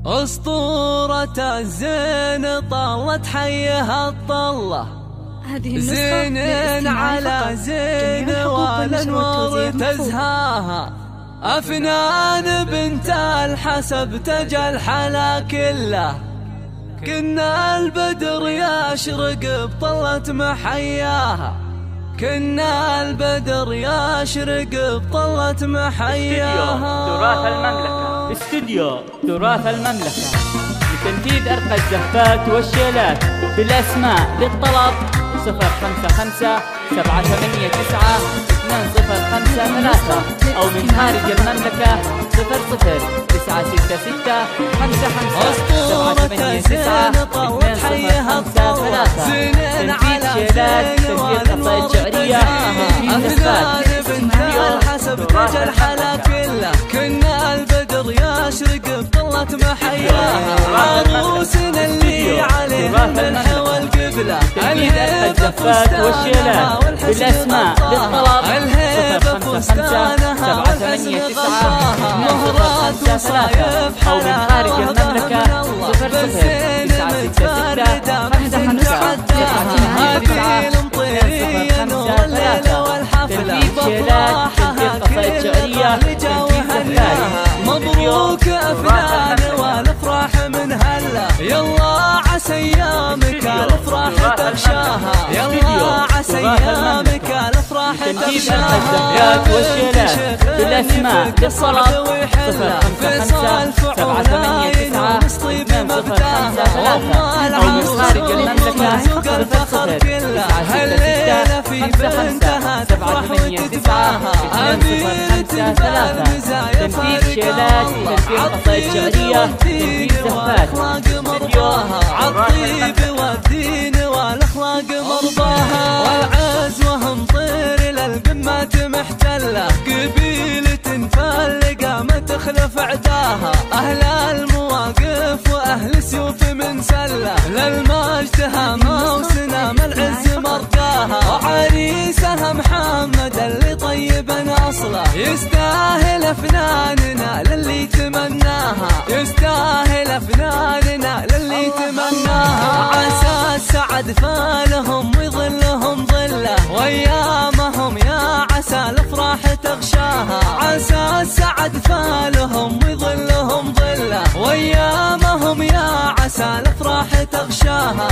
أسطورة الزين طلت حيها الطلة، زين على زين والأنوار تزهاها، أفنان بنت الحسب تجى الحلا كله، كنا البدر يشرق بطلة محياها، كنا البدر يشرق بطلة محياها. تراث المملكة، استوديو تراث المملكة لتنفيذ أرقى الزفات والشيلات بالأسماء للطلب 055 789 2053 أو من خارج المملكة 00966 55 789 2053. تنفيذ شيلات، تنفيذ قصائد شعرية، تنفيذ زفات. الحسب تجى الحلا كله، كنا البدر يشرق بطلة محياها، عروسنا اللي عليها المنح والقبلة، الهيبة الزفات والشيلات بالأسماء للطلب 055 789 مهرات وصايف أو من خارج المملكة 00966 شيلات، تنفيذ قصائد شعرية، تنفيذ زفات. مبروك أفنان والأفراح من هلا، يلا عسى أيامك الأفراح تغشاها، يلا عسى أيامك الأفراح تغشاها. الزفات والشيلات بالأسماء للطلب 055 789 2053 أو من خارج المملكة 00966 55 789 2053. تنفيذ شيلات، تنفيذ قصائد شعرية، تنفيذ زفات. عالطيب والدين والأخلاق مرضاها، والعز وهم طير للقمات محتلة، قبيلة فالقى ما تخلف عداها، أهل المواقف وأهل سيوف من سلة، للمجد هامة وسنام العز مرقاها، وعريسها محمد اللي طيب أصله، يستاهل أفناننا للي تمناها، يستاهل أفناننا للي تمناها، عسى السعد فالهم ويظلهم ظله، وأيامهم يا عسى الأفراح تغشاها، عسى السعد فالهم ويظلهم ظله، وأيامهم يا عسى الأفراح تغشاها.